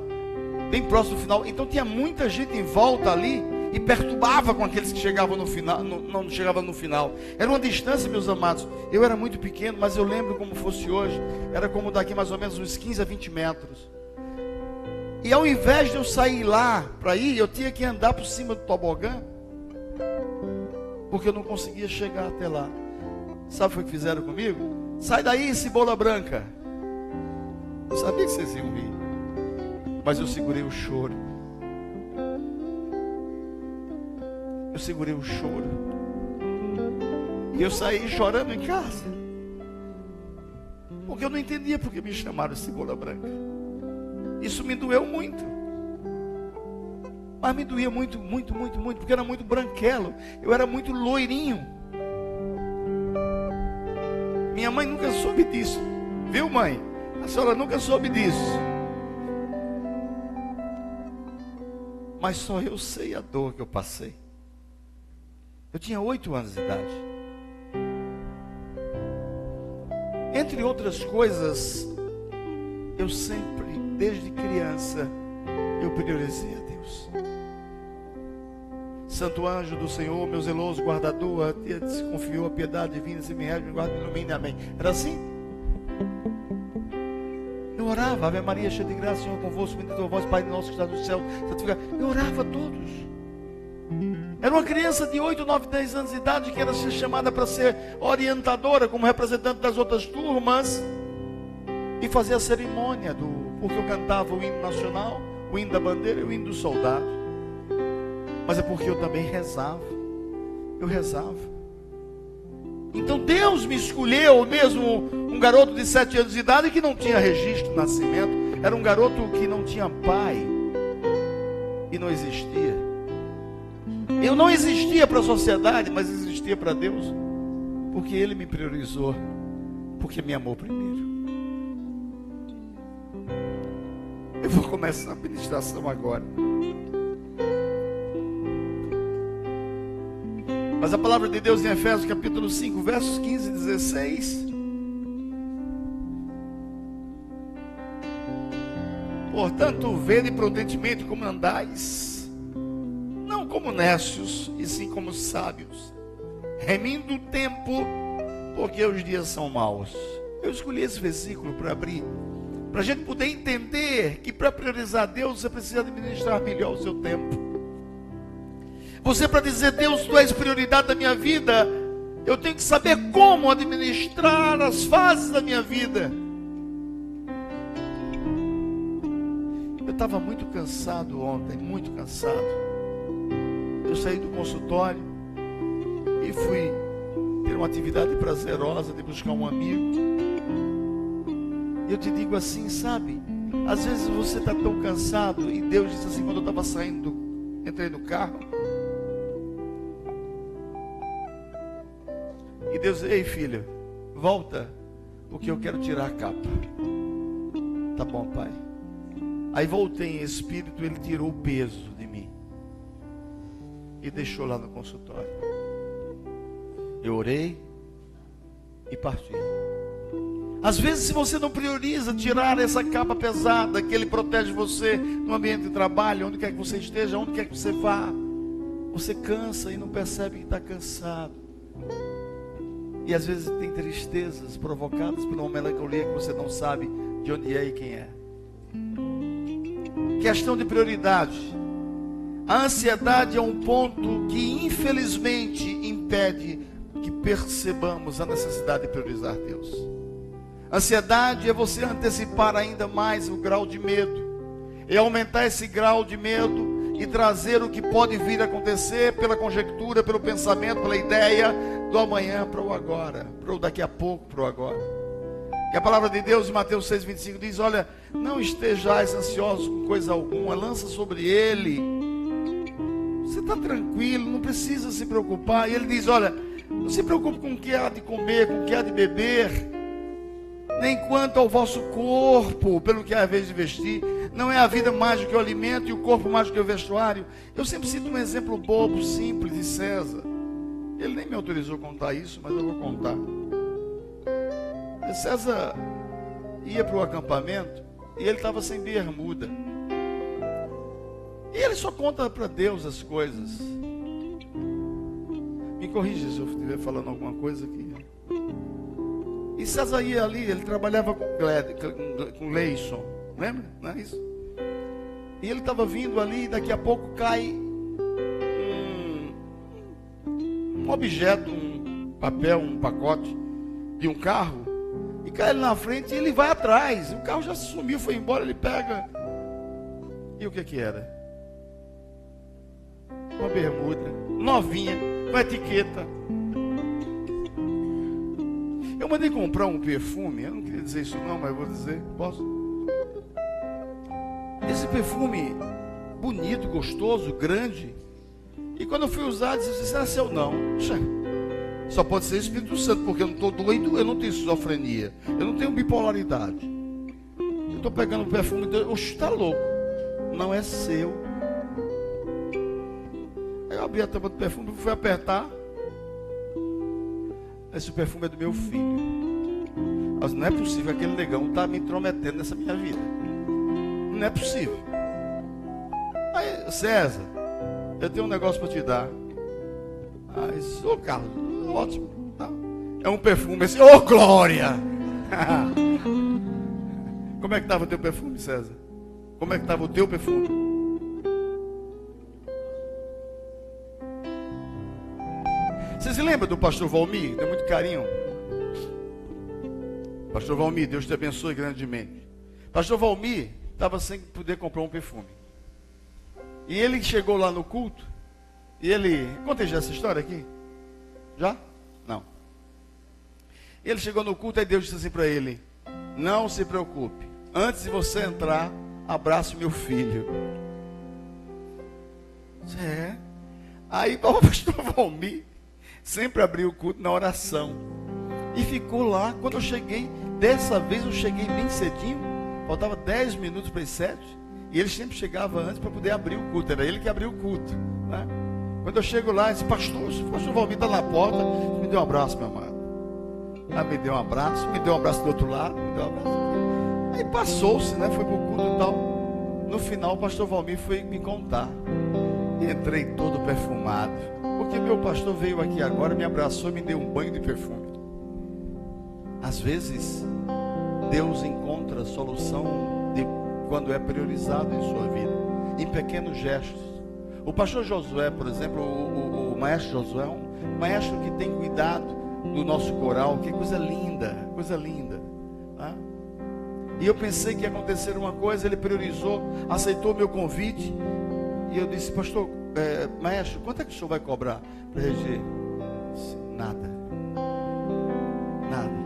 bem próximo do final. Então tinha muita gente em volta ali e perturbava com aqueles que chegavam no final, não chegavam no final. Era uma distância, meus amados. Eu era muito pequeno, mas eu lembro como fosse hoje. Era como daqui mais ou menos uns 15 a 20 metros. E ao invés de eu sair lá para ir, eu tinha que andar por cima do tobogã, porque eu não conseguia chegar até lá. Sabe o que fizeram comigo? Sai daí, cebola branca. Eu sabia que vocês iam rir, mas eu segurei o choro. Eu segurei o choro. E eu saí chorando em casa, porque eu não entendia porque me chamaram de cebola branca. Isso me doeu muito. Mas me doía muito, muito, muito, muito, porque era muito branquelo. Eu era muito loirinho. Minha mãe nunca soube disso. Viu, mãe? A senhora nunca soube disso. Mas só eu sei a dor que eu passei. Eu tinha 8 anos de idade. Entre outras coisas, eu sempre, desde criança, eu priorizei a Deus. Santo anjo do Senhor, meu zeloso guardador, a ti se confiou a piedade divina, se me rege, me guarda, me ilumine, amém. Era assim? Eu orava, Ave Maria, cheia de graça, Senhor convosco, bendita tua voz, Pai nosso que está no céu, santificado. Eu orava a todos. Era uma criança de 8, 9, 10 anos de idade que era chamada para ser orientadora, como representante das outras turmas, e fazer a cerimônia porque eu cantava o hino nacional, o hino da bandeira e o hino do soldado. Mas é porque eu também rezava. Eu rezava. Então Deus me escolheu, mesmo um garoto de 7 anos de idade que não tinha registro de nascimento. Era um garoto que não tinha pai e não existia. Eu não existia para a sociedade, mas existia para Deus, porque Ele me priorizou, porque me amou primeiro. Eu vou começar a ministração agora. Mas a palavra de Deus em Efésios capítulo 5, versos 15 e 16. Portanto, vede prudentemente como andais, não como nécios, e sim como sábios, remindo o tempo, porque os dias são maus. Eu escolhi esse versículo para abrir Para a gente poder entender que para priorizar Deus, você precisa administrar melhor o seu tempo. Você, para dizer, Deus, tu és prioridade da minha vida, eu tenho que saber como administrar as fases da minha vida. Eu estava muito cansado ontem, muito cansado. Eu saí do consultório e fui ter uma atividade prazerosa de buscar um amigo. E eu te digo assim, sabe? Às vezes você está tão cansado, e Deus disse assim, quando eu estava saindo, entrei no carro. E Deus disse, ei filha, volta, porque eu quero tirar a capa. Tá bom, pai. Aí voltei em espírito, ele tirou o peso de mim e deixou lá no consultório. Eu orei e parti. Às vezes, se você não prioriza tirar essa capa pesada que ele protege você no ambiente de trabalho, onde quer que você esteja, onde quer que você vá, você cansa e não percebe que está cansado. E às vezes tem tristezas provocadas por uma melancolia que você não sabe de onde é e quem é. Questão de prioridade. A ansiedade é um ponto que infelizmente impede que percebamos a necessidade de priorizar Deus. Ansiedade é você antecipar ainda mais o grau de medo, é aumentar esse grau de medo e trazer o que pode vir a acontecer pela conjectura, pelo pensamento, pela ideia do amanhã para o agora, para o daqui a pouco, para o agora. E a palavra de Deus em Mateus 6,25 diz, olha, não estejais ansiosos com coisa alguma, lança sobre ele. Você está tranquilo, não precisa se preocupar. E ele diz, olha, não se preocupe com o que há de comer, com o que há de beber, nem quanto ao vosso corpo, pelo que há a vez de vestir. Não é a vida mais do que o alimento e o corpo mais do que o vestuário. Eu sempre cito um exemplo bobo, simples de César. Ele nem me autorizou a contar isso, mas eu vou contar. César ia para o acampamento e ele estava sem bermuda. E ele só conta para Deus as coisas. Me corrija se eu estiver falando alguma coisa aqui. E César ia ali, ele trabalhava com Leison, lembra? Não é isso? E ele estava vindo ali e daqui a pouco cai um objeto, um papel, um pacote de um carro. E cai ele na frente e ele vai atrás. O carro já sumiu, foi embora, ele pega. E o que era? Uma bermuda, novinha, com etiqueta. Eu mandei comprar um perfume, eu não queria dizer isso não, mas eu vou dizer, posso? Esse perfume, bonito, gostoso, grande. E quando eu fui usar, disse, isso é seu não. Só pode ser Espírito Santo, porque eu não estou doido, eu não tenho esquizofrenia, eu não tenho bipolaridade. Eu estou pegando o perfume, oxe, está louco. Não é seu. Aí eu abri a tampa do perfume e fui apertar. Esse perfume é do meu filho. Mas não é possível, aquele negão está me intrometendo nessa minha vida. Não é possível. Aí, César, eu tenho um negócio para te dar. Aí, ô Carlos, ótimo. Tá. É um perfume assim, ô glória! Como é que estava o teu perfume, César? Como é que estava o teu perfume? Você se lembra do pastor Valmir? Tem muito carinho. Pastor Valmir, Deus te abençoe grandemente. Pastor Valmir estava sem poder comprar um perfume. E ele chegou lá no culto. E ele... Contei já essa história aqui? Já? Não. Ele chegou no culto e Deus disse assim para ele: não se preocupe. Antes de você entrar, abrace meu filho. É. Aí o pastor Valmir sempre abriu o culto na oração. E ficou lá. Quando eu cheguei, dessa vez eu cheguei bem cedinho. Faltava 10 minutos para as 7. E ele sempre chegava antes para poder abrir o culto. Era ele que abriu o culto, né? Quando eu chego lá, esse pastor Valmir está na porta. Me deu um abraço, meu amado. Aí me deu um abraço do outro lado, me deu um abraço. Aí passou-se, né? Foi para o culto e tal. No final, o pastor Valmir foi me contar. Entrei todo perfumado. Porque meu pastor veio aqui agora, me abraçou e me deu um banho de perfume. Às vezes, Deus encontra a solução de quando é priorizado em sua vida, em pequenos gestos. O pastor Josué, por exemplo, o maestro Josué é um maestro que tem cuidado do nosso coral, que coisa linda, coisa linda. Tá? E eu pensei que ia acontecer uma coisa, ele priorizou, aceitou meu convite, e eu disse: pastor, maestro, quanto é que o senhor vai cobrar para reger? Nada. Nada.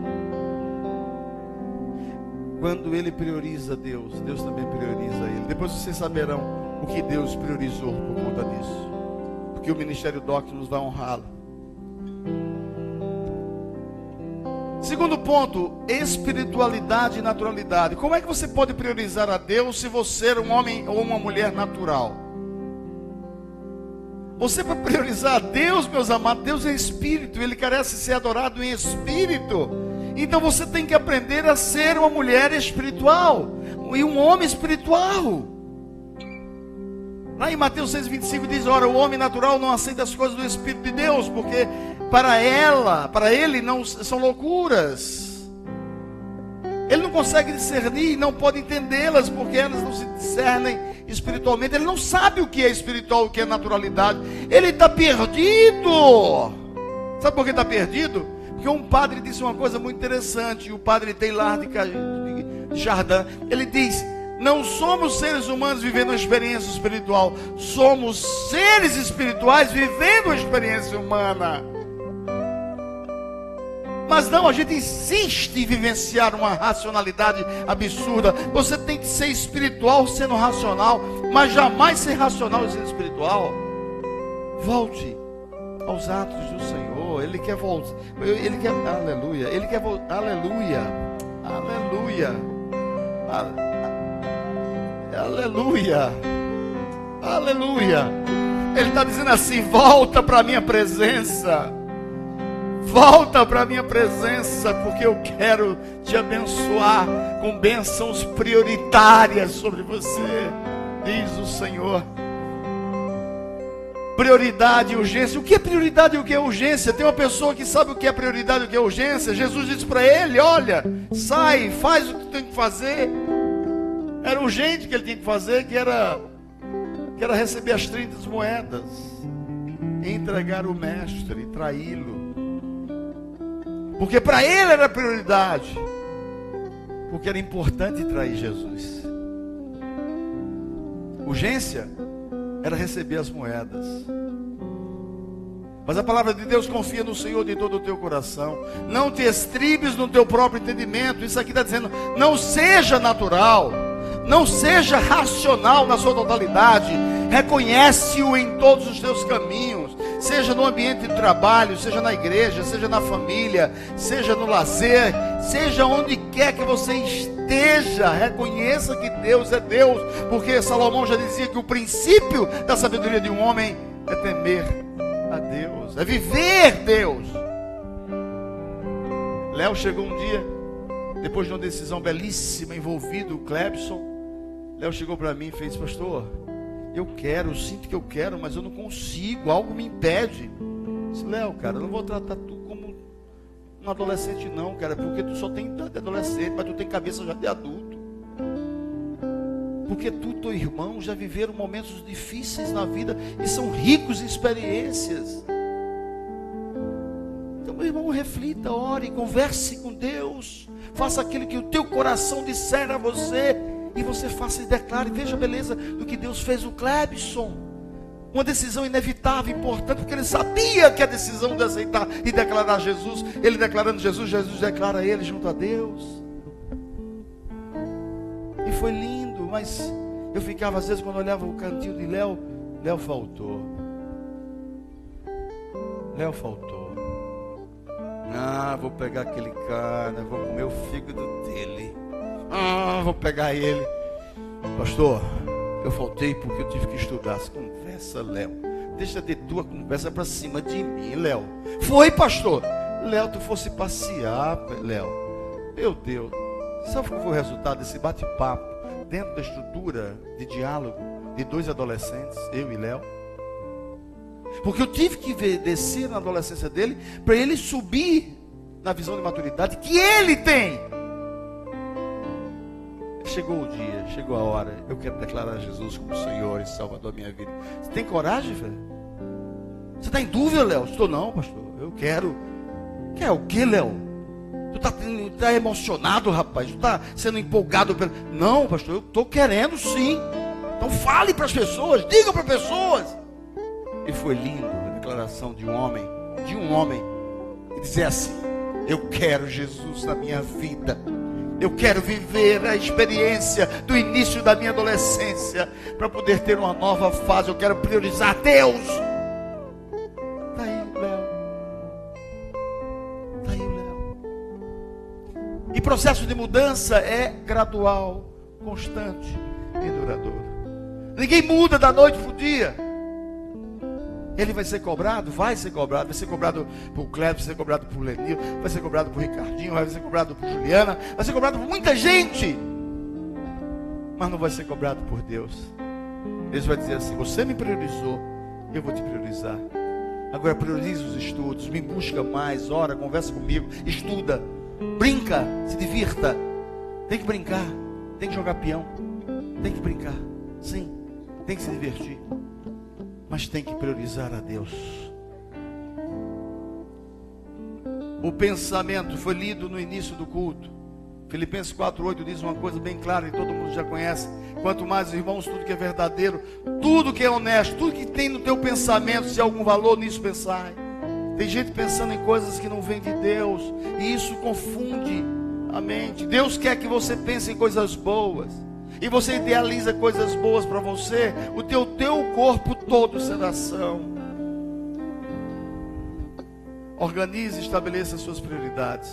Quando ele prioriza Deus, Deus também prioriza ele. Depois vocês saberão o que Deus priorizou por conta disso, porque o Ministério Doctrinus vai honrá-lo. Segundo ponto, espiritualidade e naturalidade. Como é que você pode priorizar a Deus se você é um homem ou uma mulher natural? Você, para priorizar a Deus, meus amados, Deus é espírito, Ele carece ser adorado em espírito. Então você tem que aprender a ser uma mulher espiritual e um homem espiritual. Lá em Mateus 6,25 diz: ora, o homem natural não aceita as coisas do Espírito de Deus, porque para ele não são loucuras. Ele não consegue discernir, não pode entendê-las, porque elas não se discernem espiritualmente. Ele não sabe o que é espiritual, o que é naturalidade. Ele está perdido. Sabe por que está perdido? Porque um padre disse uma coisa muito interessante. O padre Taylor de Chardin, ele diz: não somos seres humanos vivendo uma experiência espiritual, somos seres espirituais vivendo uma experiência humana. Mas não, a gente insiste em vivenciar uma racionalidade absurda. Você tem que ser espiritual sendo racional, mas jamais ser racional e sendo espiritual. Volte aos atos do Senhor. Ele quer voltar. Ele quer, aleluia. Ele quer voltar, aleluia. Aleluia. Aleluia. Aleluia. Ele está dizendo assim: volta para a minha presença. Volta para a minha presença, porque eu quero te abençoar com bênçãos prioritárias sobre você, diz o Senhor. Prioridade e urgência. O que é prioridade e o que é urgência? Tem uma pessoa que sabe o que é prioridade e o que é urgência. Jesus disse para ele: olha, sai, faz o que tu tem que fazer. Era urgente o que ele tinha que fazer, que era receber as 30 moedas, entregar o mestre, traí-lo. Porque para ele era prioridade, porque era importante trair Jesus. Urgência era receber as moedas. Mas a palavra de Deus: confia no Senhor de todo o teu coração, não te estribes no teu próprio entendimento. Isso aqui está dizendo: não seja natural, não seja racional na sua totalidade. Reconhece-o em todos os teus caminhos, seja no ambiente de trabalho, seja na igreja, seja na família, seja no lazer, seja onde quer que você esteja. Reconheça que Deus é Deus, porque Salomão já dizia que o princípio da sabedoria de um homem é temer a Deus, é viver Deus. Léo chegou um dia, depois de uma decisão belíssima, envolvido o Clebson. Léo chegou para mim e fez: pastor, eu sinto que eu quero, mas eu não consigo, algo me impede. Eu disse: Léo, cara, eu não vou tratar tu como um adolescente não, cara, porque tu só tem idade de adolescente, mas tu tem cabeça já de adulto. Porque tu e teu irmão já viveram momentos difíceis na vida e são ricos em experiências. Então, meu irmão, reflita, ore, converse com Deus, faça aquilo que o teu coração disser a você, e você faça e declare. Veja a beleza do que Deus fez o Clebson. Uma decisão inevitável, importante, porque ele sabia que a decisão de aceitar e declarar Jesus, ele declarando Jesus, Jesus declara ele junto a Deus. E foi lindo, mas eu ficava às vezes, quando eu olhava o cantinho de Léo, Léo faltou. Léo faltou. Vou pegar aquele cara, vou comer o fígado dele. Vou pegar ele. Pastor, eu faltei porque eu tive que estudar. Se conversa, Léo. Deixa de tua conversa para cima de mim, Léo. Foi, pastor. Léo, tu fosse passear, Léo. Meu Deus. Sabe qual foi o resultado desse bate-papo dentro da estrutura de diálogo de dois adolescentes, eu e Léo? Porque eu tive que descer na adolescência dele para ele subir na visão de maturidade que ele tem. chegou o dia, chegou a hora. Eu quero declarar Jesus como Senhor e Salvador da minha vida. Você tem coragem, velho? Você está em dúvida, Léo? Estou não, pastor. Eu quero. Quer o quê, Léo? Tu tá emocionado, rapaz? Tu está sendo empolgado pelo... Não, pastor, eu estou querendo sim. Então fale para as pessoas, diga para as pessoas. E foi lindo a declaração de um homem, e dizer assim: eu quero Jesus na minha vida. Eu quero viver a experiência do início da minha adolescência para poder ter uma nova fase. Eu quero priorizar Deus. Está aí, Léo. Está aí, Léo. E processo de mudança é gradual, constante e duradouro. Ninguém muda da noite para o dia. Ele vai ser cobrado? Vai ser cobrado por Cleber, vai ser cobrado por Lenil, vai ser cobrado por Ricardinho, vai ser cobrado por Juliana, vai ser cobrado por muita gente, mas não vai ser cobrado por Deus. Deus vai dizer assim: você me priorizou, eu vou te priorizar. Agora priorize os estudos, me busca mais, ora, conversa comigo, estuda, brinca, se divirta. Tem que brincar, tem que jogar peão, tem que brincar, sim, tem que se divertir. Mas tem que priorizar a Deus. O pensamento foi lido no início do culto. Filipenses 4:8 diz uma coisa bem clara e todo mundo já conhece: quanto mais, irmãos, tudo que é verdadeiro, tudo que é honesto, tudo que tem no teu pensamento, se há algum valor nisso, pensai. Tem gente pensando em coisas que não vêm de Deus, e isso confunde a mente. Deus quer que você pense em coisas boas, e você idealiza coisas boas para você, o teu corpo todo será são. Organize e estabeleça as suas prioridades.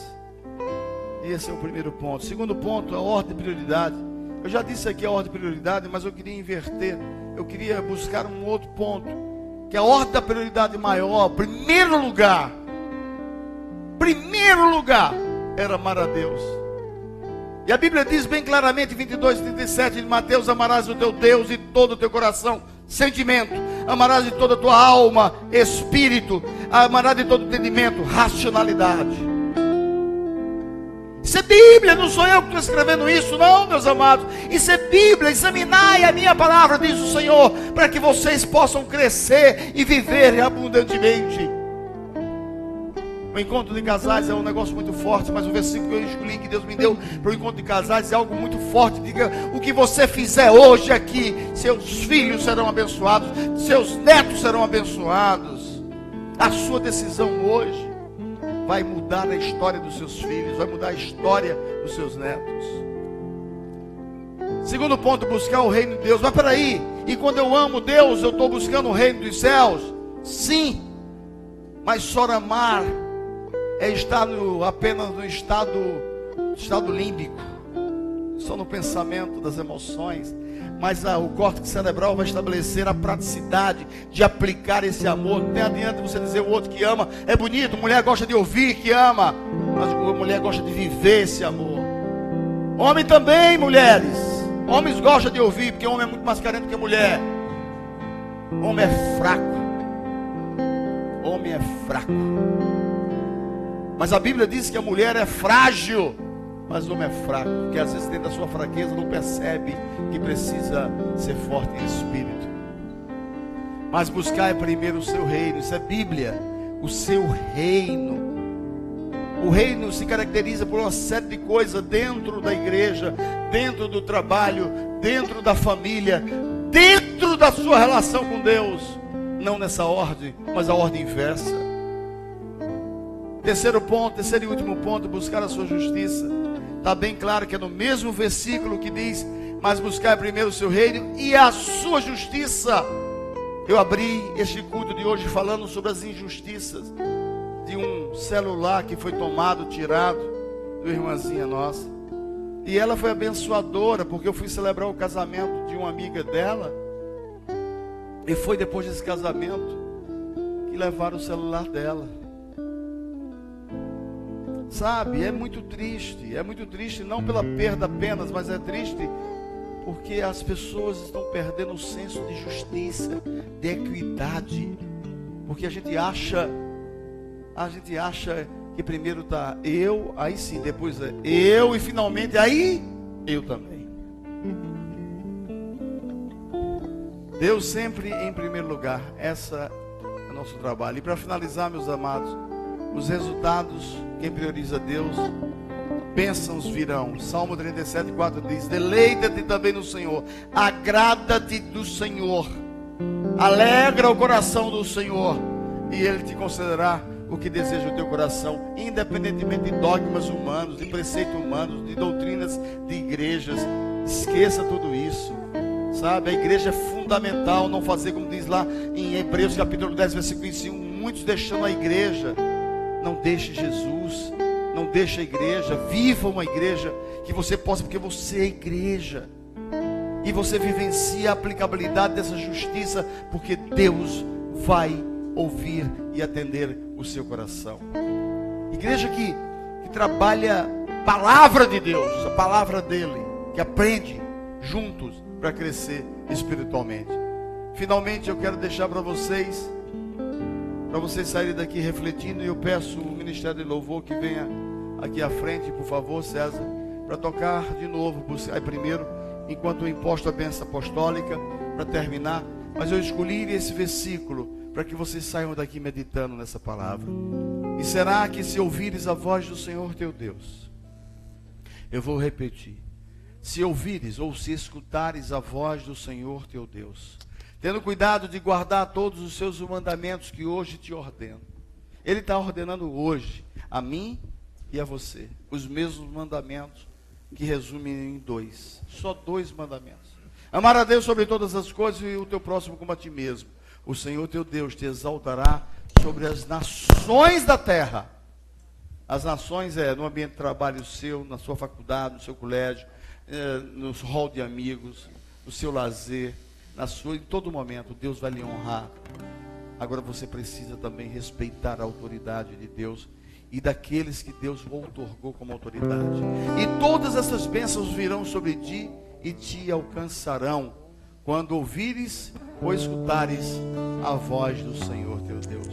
Esse é o primeiro ponto. Segundo ponto, a ordem de prioridade. Eu já disse aqui a ordem de prioridade, mas eu queria inverter. Eu queria buscar um outro ponto, que a ordem da prioridade maior, primeiro lugar, era amar a Deus. E a Bíblia diz bem claramente, 22:37 de Mateus: amarás o teu Deus de todo o teu coração, sentimento, amarás de toda a tua alma, espírito, amarás de todo o entendimento, racionalidade. Isso é Bíblia, não sou eu que estou escrevendo isso, não, meus amados. Isso é Bíblia. Examinai a minha palavra, diz o Senhor, para que vocês possam crescer e viver abundantemente. O encontro de casais é um negócio muito forte, mas o versículo que eu escolhi, que Deus me deu para o encontro de casais, é algo muito forte. Diga: o que você fizer hoje aqui, seus filhos serão abençoados, seus netos serão abençoados. A sua decisão hoje vai mudar a história dos seus filhos, vai mudar a história dos seus netos. Segundo ponto, buscar o reino de Deus. Mas peraí, e quando eu amo Deus, eu estou buscando o reino dos céus? Sim, mas só amar é estar apenas no estado límbico, só no pensamento das emoções. Mas o córtex cerebral vai estabelecer a praticidade de aplicar esse amor. Não tem adianta você dizer o outro que ama é bonito, mulher gosta de ouvir que ama, mas a mulher gosta de viver esse amor. Homem também, mulheres, homens gostam de ouvir, porque homem é muito mais carente que mulher. Homem é fraco, homem é fraco. Mas a Bíblia diz que a mulher é frágil, mas o homem é fraco, porque às vezes dentro da sua fraqueza não percebe que precisa ser forte em espírito. Mas buscar primeiro o seu reino. Isso é Bíblia. O seu reino. O reino se caracteriza por uma série de coisas dentro da igreja, dentro do trabalho, dentro da família, dentro da sua relação com Deus. Não nessa ordem, mas a ordem inversa. Terceiro e último ponto, buscar a sua justiça. Está bem claro que é no mesmo versículo que diz: mas buscar primeiro o seu reino e a sua justiça. Eu abri este culto de hoje falando sobre as injustiças de um celular que foi tirado de uma irmãzinha nossa. E ela foi abençoadora, porque eu fui celebrar o casamento de uma amiga dela, e foi depois desse casamento que levaram o celular dela. Sabe, é muito triste não pela perda apenas, mas é triste porque as pessoas estão perdendo o senso de justiça, de equidade, porque a gente acha que primeiro está eu, aí sim, depois é eu, e finalmente aí eu também. Deus sempre em primeiro lugar. Essa é o nosso trabalho. E para finalizar, meus amados, os resultados, quem prioriza Deus, bênçãos virão. Salmo 37:4 diz: deleita-te também no Senhor, agrada-te do Senhor, alegra o coração do Senhor, e Ele te concederá o que deseja o teu coração, independentemente de dogmas humanos, de preceitos humanos, de doutrinas de igrejas. Esqueça tudo isso, sabe? A igreja é fundamental. Não fazer como diz lá em Hebreus capítulo 10, versículo 21, muitos deixando a igreja. Não deixe Jesus, não deixe a igreja. Viva uma igreja que você possa, porque você é igreja, e você vivencia a aplicabilidade dessa justiça, porque Deus vai ouvir e atender o seu coração. Igreja que trabalha a palavra de Deus, a palavra dele, que aprende juntos para crescer espiritualmente. Finalmente eu quero deixar para vocês saírem daqui refletindo, e eu peço o Ministério de Louvor que venha aqui à frente, por favor, César, para tocar de novo, aí primeiro, enquanto eu imposto a bênção apostólica, para terminar. Mas eu escolhi esse versículo para que vocês saiam daqui meditando nessa palavra. E será que se ouvires a voz do Senhor teu Deus, eu vou repetir, se ouvires ou se escutares a voz do Senhor teu Deus, tendo cuidado de guardar todos os seus mandamentos que hoje te ordeno. Ele está ordenando hoje a mim e a você os mesmos mandamentos, que resumem em dois, só 2 mandamentos: amar a Deus sobre todas as coisas e o teu próximo como a ti mesmo. O Senhor teu Deus te exaltará sobre as nações da terra. As nações é no ambiente de trabalho seu, na sua faculdade, no seu colégio, no hall de amigos, no seu lazer, em todo momento Deus vai lhe honrar. Agora você precisa também respeitar a autoridade de Deus e daqueles que Deus outorgou como autoridade. E todas essas bênçãos virão sobre ti e te alcançarão quando ouvires ou escutares a voz do Senhor teu Deus.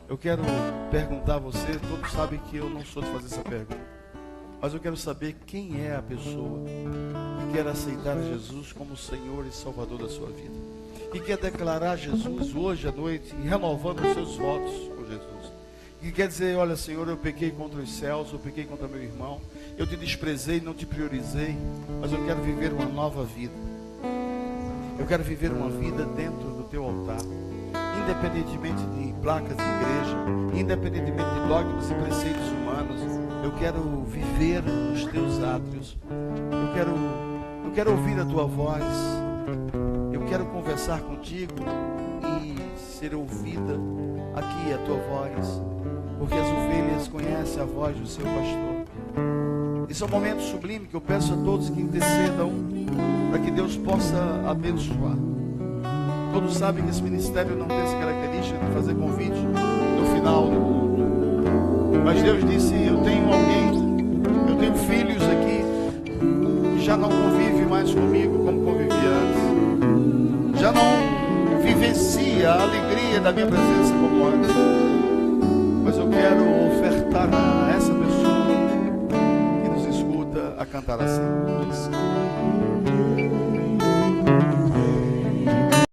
Eu quero perguntar a você, todos sabem que eu não sou de fazer essa pergunta, mas eu quero saber quem é a pessoa que quer aceitar Jesus como Senhor e Salvador da sua vida, e quer declarar Jesus hoje à noite, renovando os seus votos com Jesus, e quer dizer: olha, Senhor, eu pequei contra os céus, eu pequei contra meu irmão, eu te desprezei, não te priorizei, mas eu quero viver uma nova vida. Eu quero viver uma vida dentro do teu altar, independentemente de placas de igreja, independentemente de dogmas e preceitos humanos. Eu quero viver nos teus átrios. Eu quero ouvir a tua voz. Eu quero conversar contigo e ser ouvida aqui a tua voz, porque as ovelhas conhecem a voz do seu pastor. Esse é um momento sublime que eu peço a todos que intercedam para que Deus possa abençoar. Todos sabem que esse ministério não tem essa característica de fazer convite no final do culto. Mas Deus disse: eu tenho filhos aqui que já não convive mais comigo como convivia antes. Já não vivencia a alegria da minha presença como antes. Mas eu quero ofertar a essa pessoa que nos escuta a cantar assim.